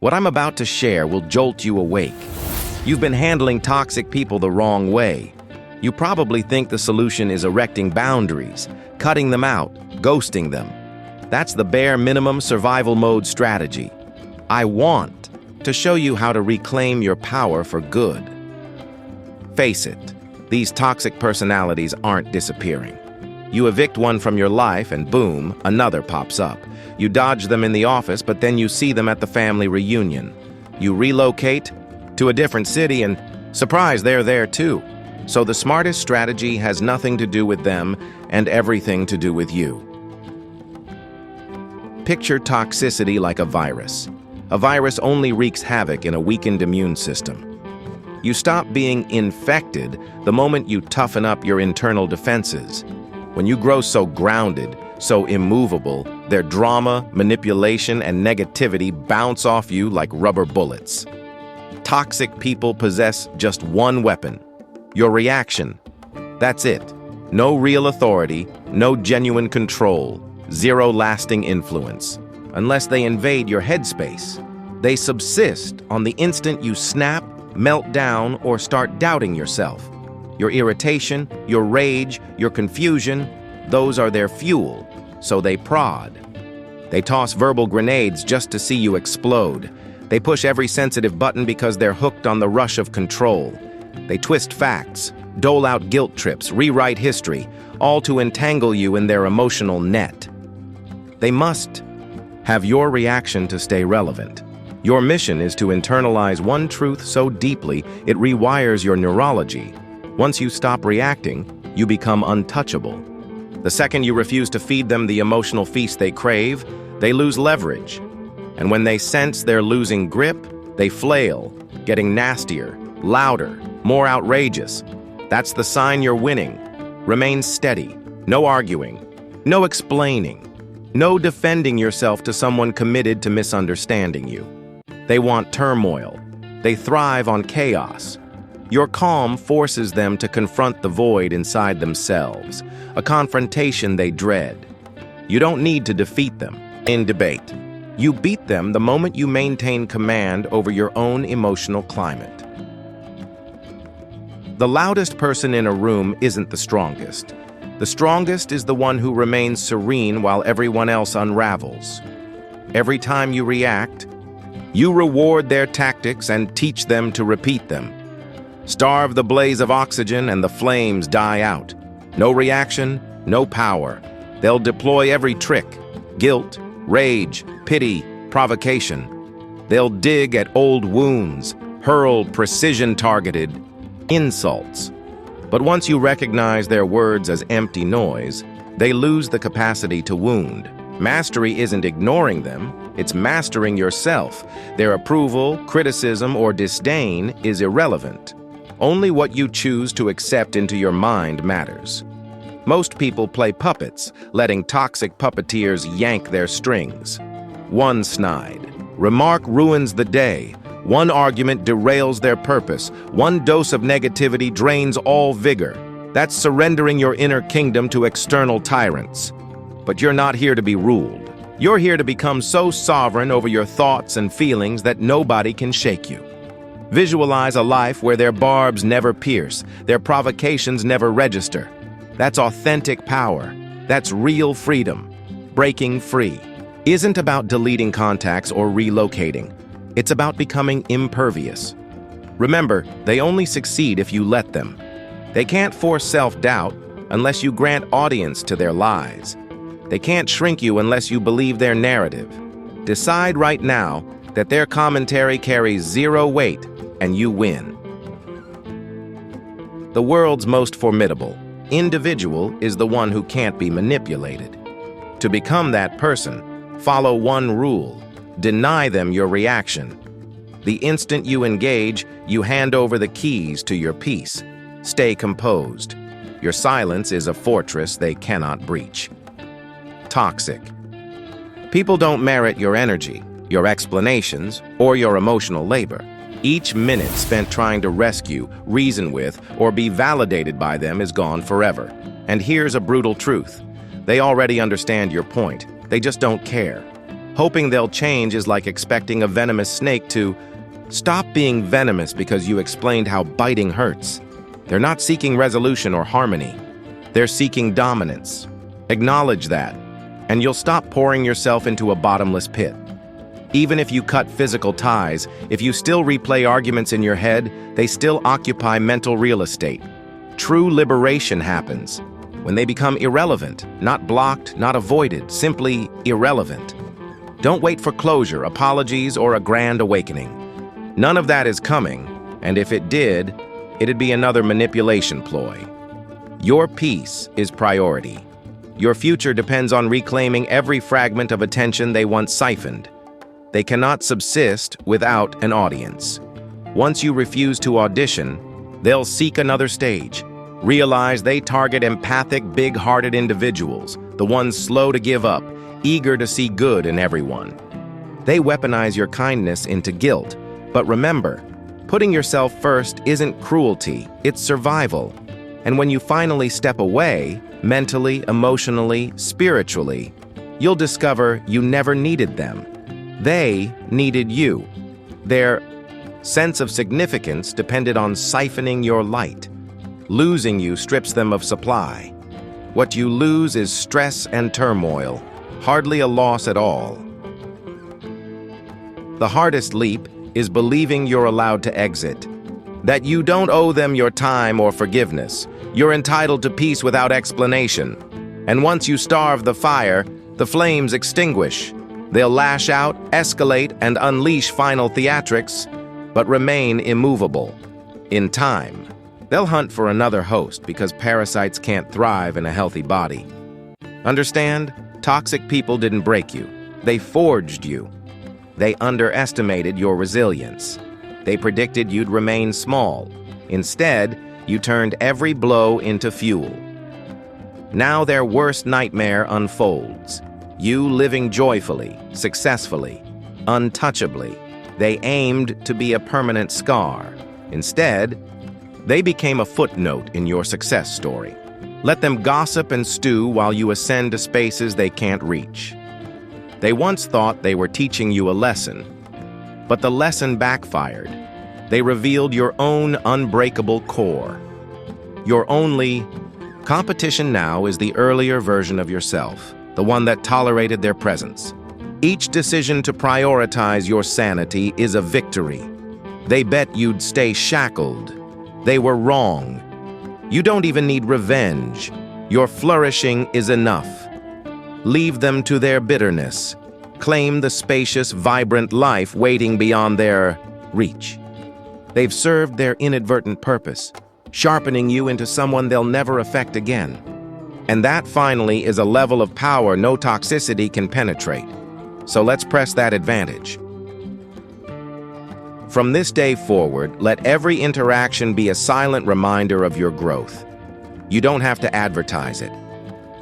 What I'm about to share will jolt you awake. You've been handling toxic people the wrong way. You probably think the solution is erecting boundaries, cutting them out, ghosting them. That's the bare minimum survival mode strategy. I want to show you how to reclaim your power for good. Face it, these toxic personalities aren't disappearing. You evict one from your life and boom, another pops up. You dodge them in the office, but then you see them at the family reunion. You relocate to a different city and surprise, they're there too. So the smartest strategy has nothing to do with them and everything to do with you. Picture toxicity like a virus. A virus only wreaks havoc in a weakened immune system. You stop being infected the moment you toughen up your internal defenses. When you grow so grounded, so immovable, their drama, manipulation, and negativity bounce off you like rubber bullets. Toxic people possess just one weapon: your reaction. That's it. No real authority, no genuine control, zero lasting influence. Unless they invade your headspace, they subsist on the instant you snap, melt down, or start doubting yourself. Your irritation, your rage, your confusion, those are their fuel, so they prod. They toss verbal grenades just to see you explode. They push every sensitive button because they're hooked on the rush of control. They twist facts, dole out guilt trips, rewrite history, all to entangle you in their emotional net. They must have your reaction to stay relevant. Your mission is to internalize one truth so deeply it rewires your neurology. Once you stop reacting, you become untouchable. The second you refuse to feed them the emotional feast they crave, they lose leverage. And when they sense they're losing grip, they flail, getting nastier, louder, more outrageous. That's the sign you're winning. Remain steady. No arguing. No explaining. No defending yourself to someone committed to misunderstanding you. They want turmoil. They thrive on chaos. Your calm forces them to confront the void inside themselves, a confrontation they dread. You don't need to defeat them in debate. You beat them the moment you maintain command over your own emotional climate. The loudest person in a room isn't the strongest. The strongest is the one who remains serene while everyone else unravels. Every time you react, you reward their tactics and teach them to repeat them. Starve the blaze of oxygen and the flames die out. No reaction, no power. They'll deploy every trick: guilt, rage, pity, provocation. They'll dig at old wounds, hurl precision-targeted insults. But once you recognize their words as empty noise, they lose the capacity to wound. Mastery isn't ignoring them, it's mastering yourself. Their approval, criticism, or disdain is irrelevant. Only what you choose to accept into your mind matters. Most people play puppets, letting toxic puppeteers yank their strings. One snide remark ruins the day. One argument derails their purpose. One dose of negativity drains all vigor. That's surrendering your inner kingdom to external tyrants. But you're not here to be ruled. You're here to become so sovereign over your thoughts and feelings that nobody can shake you. Visualize a life where their barbs never pierce, their provocations never register. That's authentic power. That's real freedom. Breaking free isn't about deleting contacts or relocating. It's about becoming impervious. Remember, they only succeed if you let them. They can't force self-doubt unless you grant audience to their lies. They can't shrink you unless you believe their narrative. Decide right now that their commentary carries zero weight and you win. The world's most formidable individual is the one who can't be manipulated. To become that person, follow one rule: deny them your reaction. The instant you engage, you hand over the keys to your peace. Stay composed. Your silence is a fortress they cannot breach. Toxic. People don't merit your energy, your explanations, or your emotional labor. Each minute spent trying to rescue, reason with, or be validated by them is gone forever. And here's a brutal truth. They already understand your point. They just don't care. Hoping they'll change is like expecting a venomous snake to stop being venomous because you explained how biting hurts. They're not seeking resolution or harmony. They're seeking dominance. Acknowledge that, and you'll stop pouring yourself into a bottomless pit. Even if you cut physical ties, if you still replay arguments in your head, they still occupy mental real estate. True liberation happens when they become irrelevant, not blocked, not avoided, simply irrelevant. Don't wait for closure, apologies, or a grand awakening. None of that is coming, and if it did, it'd be another manipulation ploy. Your peace is priority. Your future depends on reclaiming every fragment of attention they once siphoned. They cannot subsist without an audience. Once you refuse to audition, they'll seek another stage. Realize they target empathic, big-hearted individuals, the ones slow to give up, eager to see good in everyone. They weaponize your kindness into guilt. But remember, putting yourself first isn't cruelty, it's survival. And when you finally step away, mentally, emotionally, spiritually, you'll discover you never needed them. They needed you. Their sense of significance depended on siphoning your light. Losing you strips them of supply. What you lose is stress and turmoil, hardly a loss at all. The hardest leap is believing you're allowed to exit, that you don't owe them your time or forgiveness. You're entitled to peace without explanation. And once you starve the fire, the flames extinguish. They'll lash out, escalate, and unleash final theatrics, but remain immovable. In time, they'll hunt for another host because parasites can't thrive in a healthy body. Understand? Toxic people didn't break you. They forged you. They underestimated your resilience. They predicted you'd remain small. Instead, you turned every blow into fuel. Now their worst nightmare unfolds. You living joyfully, successfully, untouchably. They aimed to be a permanent scar. Instead, they became a footnote in your success story. Let them gossip and stew while you ascend to spaces they can't reach. They once thought they were teaching you a lesson, but the lesson backfired. They revealed your own unbreakable core. Your only competition now is the earlier version of yourself, the one that tolerated their presence. Each decision to prioritize your sanity is a victory. They bet you'd stay shackled. They were wrong. You don't even need revenge. Your flourishing is enough. Leave them to their bitterness. Claim the spacious, vibrant life waiting beyond their reach. They've served their inadvertent purpose, sharpening you into someone they'll never affect again. And that, finally, is a level of power no toxicity can penetrate. So let's press that advantage. From this day forward, let every interaction be a silent reminder of your growth. You don't have to advertise it.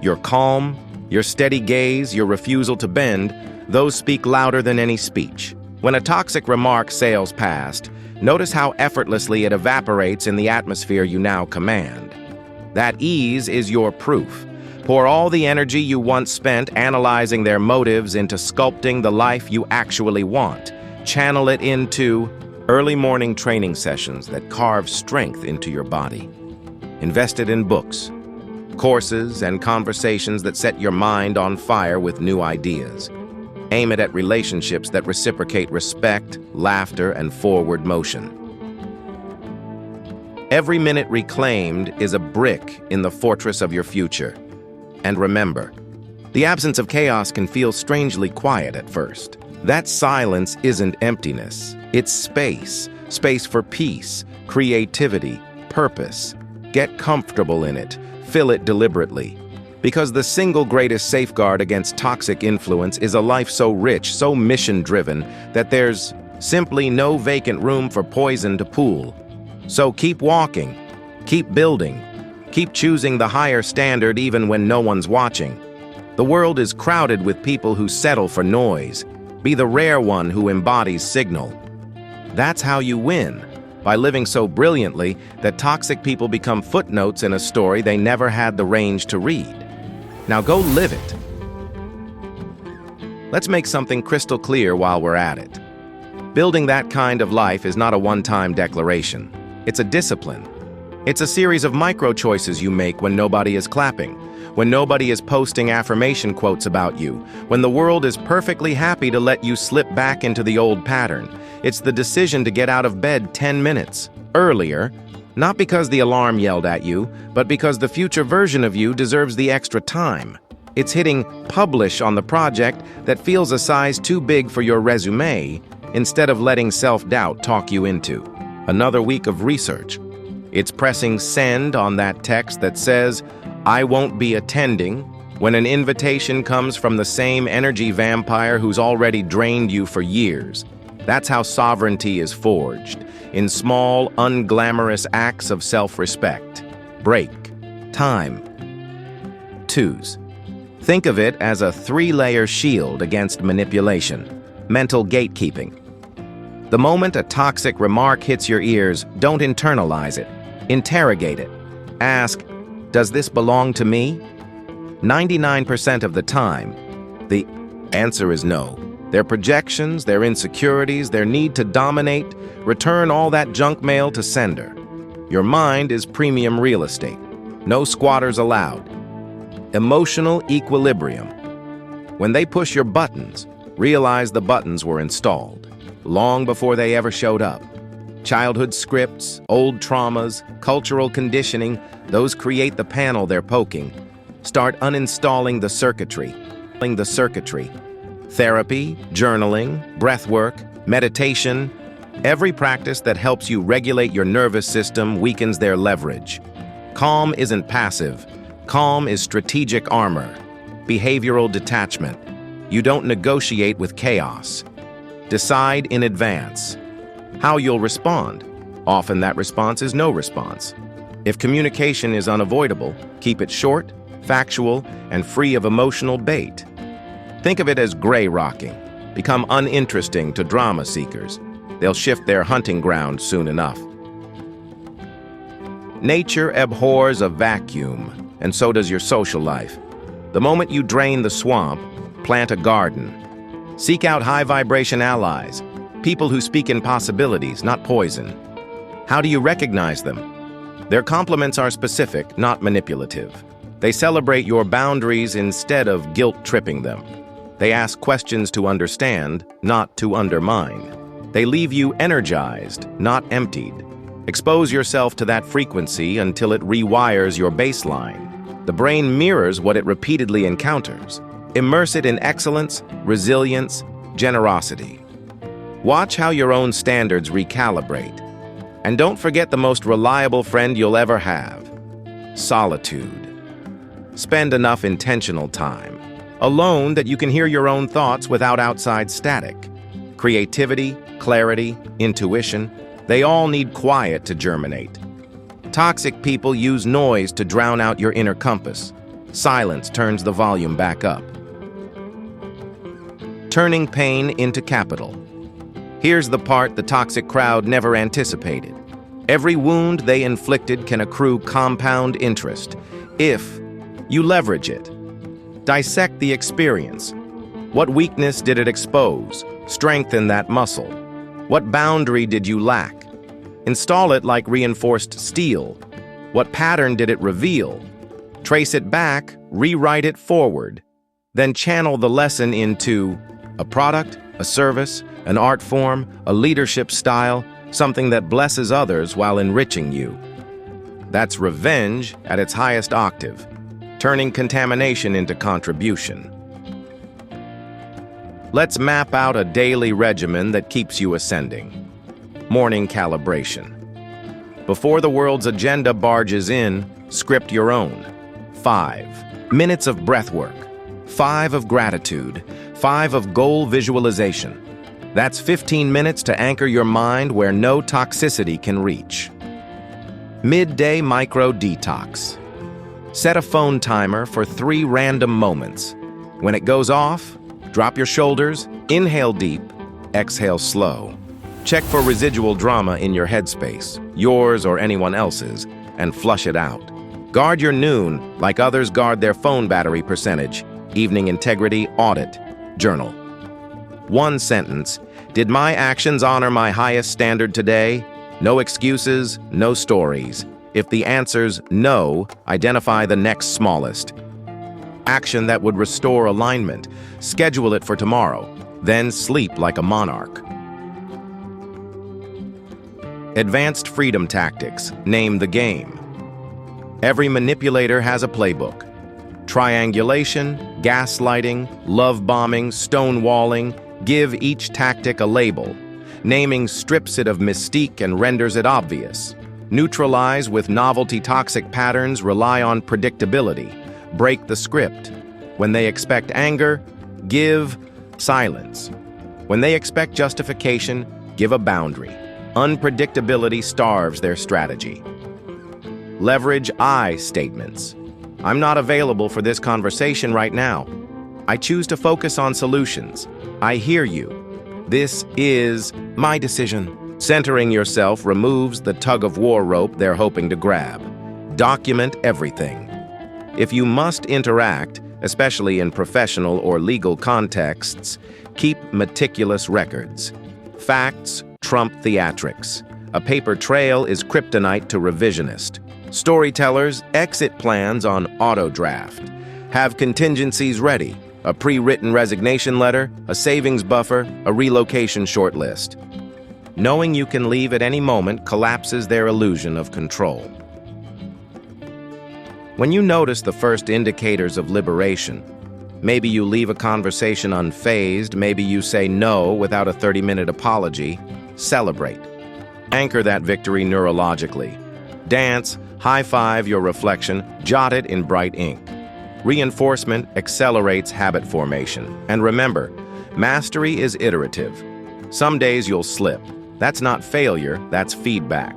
Your calm, your steady gaze, your refusal to bend, those speak louder than any speech. When a toxic remark sails past, notice how effortlessly it evaporates in the atmosphere you now command. That ease is your proof. Pour all the energy you once spent analyzing their motives into sculpting the life you actually want. Channel it into early morning training sessions that carve strength into your body. Invest it in books, courses, and conversations that set your mind on fire with new ideas. Aim it at relationships that reciprocate respect, laughter, and forward motion. Every minute reclaimed is a brick in the fortress of your future. And remember, the absence of chaos can feel strangely quiet at first. That silence isn't emptiness. It's space. Space for peace, creativity, purpose. Get comfortable in it. Fill it deliberately. Because the single greatest safeguard against toxic influence is a life so rich, so mission-driven, that there's simply no vacant room for poison to pool. So keep walking, keep building, keep choosing the higher standard even when no one's watching. The world is crowded with people who settle for noise. Be the rare one who embodies signal. That's how you win, by living so brilliantly that toxic people become footnotes in a story they never had the range to read. Now go live it. Let's make something crystal clear while we're at it. Building that kind of life is not a one-time declaration. It's a discipline. It's a series of micro-choices you make when nobody is clapping, when nobody is posting affirmation quotes about you, when the world is perfectly happy to let you slip back into the old pattern. It's the decision to get out of bed 10 minutes earlier, not because the alarm yelled at you, but because the future version of you deserves the extra time. It's hitting publish on the project that feels a size too big for your resume, instead of letting self-doubt talk you into another week of research. It's pressing send on that text that says, "I won't be attending," when an invitation comes from the same energy vampire who's already drained you for years. That's how sovereignty is forged, in small, unglamorous acts of self-respect. Break. Time. Twos. Think of it as a 3-layer shield against manipulation, mental gatekeeping. The moment a toxic remark hits your ears, don't internalize it. Interrogate it. Ask, does this belong to me? 99% of the time, the answer is no. Their projections, their insecurities, their need to dominate, return all that junk mail to sender. Your mind is premium real estate. No squatters allowed. Emotional equilibrium. When they push your buttons, realize the buttons were installed, long before they ever showed up. Childhood scripts, old traumas, cultural conditioning, those create the panel they're poking. Start uninstalling the circuitry. Therapy, journaling, breathwork, meditation, every practice that helps you regulate your nervous system weakens their leverage. Calm isn't passive. Calm is strategic armor, behavioral detachment. You don't negotiate with chaos. Decide in advance how you'll respond. Often that response is no response. If communication is unavoidable, keep it short, factual, and free of emotional bait. Think of it as gray rocking. Become uninteresting to drama seekers. They'll shift their hunting ground soon enough. Nature abhors a vacuum, and so does your social life. The moment you drain the swamp, plant a garden. Seek out high-vibration allies, people who speak in possibilities, not poison. How do you recognize them? Their compliments are specific, not manipulative. They celebrate your boundaries instead of guilt-tripping them. They ask questions to understand, not to undermine. They leave you energized, not emptied. Expose yourself to that frequency until it rewires your baseline. The brain mirrors what it repeatedly encounters. Immerse it in excellence, resilience, generosity. Watch how your own standards recalibrate. And don't forget the most reliable friend you'll ever have: solitude. Spend enough intentional time alone that you can hear your own thoughts without outside static. Creativity, clarity, intuition, they all need quiet to germinate. Toxic people use noise to drown out your inner compass. Silence turns the volume back up. Turning pain into capital. Here's the part the toxic crowd never anticipated. Every wound they inflicted can accrue compound interest if you leverage it. Dissect the experience. What weakness did it expose? Strengthen that muscle. What boundary did you lack? Install it like reinforced steel. What pattern did it reveal? Trace it back, rewrite it forward. Then channel the lesson into a product, a service, an art form, a leadership style, something that blesses others while enriching you. That's revenge at its highest octave, turning contamination into contribution. Let's map out a daily regimen that keeps you ascending. Morning calibration. Before the world's agenda barges in, script your own. 5 minutes of breath work, 5 of gratitude, 5 of goal visualization. That's 15 minutes to anchor your mind where no toxicity can reach. Midday micro detox. Set a phone timer for 3 random moments. When it goes off, drop your shoulders, inhale deep, exhale slow. Check for residual drama in your headspace, yours or anyone else's, and flush it out. Guard your noon like others guard their phone battery percentage. Evening integrity, audit, journal. One sentence. Did my actions honor my highest standard today? No excuses, no stories. If the answer's no, identify the next smallest action that would restore alignment. Schedule it for tomorrow. Then sleep like a monarch. Advanced freedom tactics. Name the game. Every manipulator has a playbook. Triangulation, gaslighting, love bombing, stonewalling. Give each tactic a label. Naming strips it of mystique and renders it obvious. Neutralize with novelty toxic patterns, rely on predictability. Break the script. When they expect anger, give silence. When they expect justification, give a boundary. Unpredictability starves their strategy. Leverage I statements. I'm not available for this conversation right now. I choose to focus on solutions. I hear you. This is my decision. Centering yourself removes the tug-of-war rope they're hoping to grab. Document everything. If you must interact, especially in professional or legal contexts, keep meticulous records. Facts trump theatrics. A paper trail is kryptonite to revisionist. Storytellers exit plans on auto-draft. Have contingencies ready. A pre-written resignation letter, a savings buffer, a relocation shortlist. Knowing you can leave at any moment collapses their illusion of control. When you notice the first indicators of liberation, maybe you leave a conversation unfazed, maybe you say no without a 30-minute apology, celebrate. Anchor that victory neurologically. Dance, high-five your reflection, jot it in bright ink. Reinforcement accelerates habit formation. And remember, mastery is iterative. Some days you'll slip. That's not failure, that's feedback.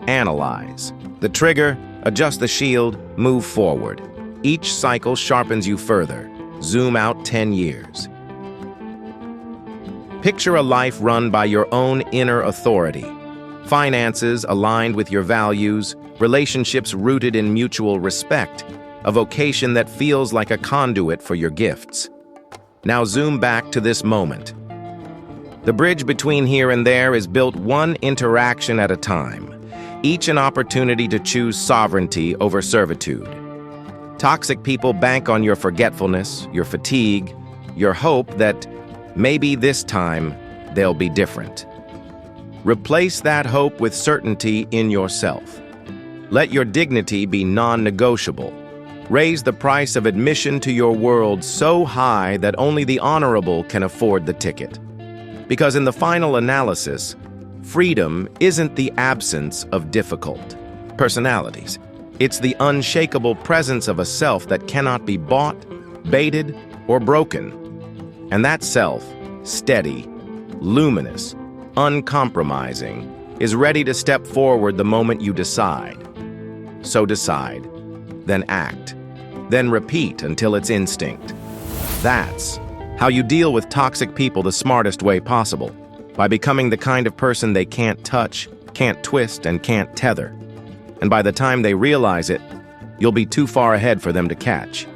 Analyze. The trigger, adjust the shield, move forward. Each cycle sharpens you further. Zoom out 10 years. Picture a life run by your own inner authority. Finances aligned with your values, relationships rooted in mutual respect, a vocation that feels like a conduit for your gifts. Now zoom back to this moment. The bridge between here and there is built one interaction at a time, each an opportunity to choose sovereignty over servitude. Toxic people bank on your forgetfulness, your fatigue, your hope that maybe this time they'll be different. Replace that hope with certainty in yourself. Let your dignity be non-negotiable. Raise the price of admission to your world so high that only the honorable can afford the ticket. Because in the final analysis, freedom isn't the absence of difficult personalities. It's the unshakable presence of a self that cannot be bought, baited, or broken. And that self, steady, luminous, uncompromising, is ready to step forward the moment you decide. So decide, then act, then repeat until it's instinct. That's how you deal with toxic people the smartest way possible, by becoming the kind of person they can't touch, can't twist, and can't tether. And by the time they realize it, you'll be too far ahead for them to catch.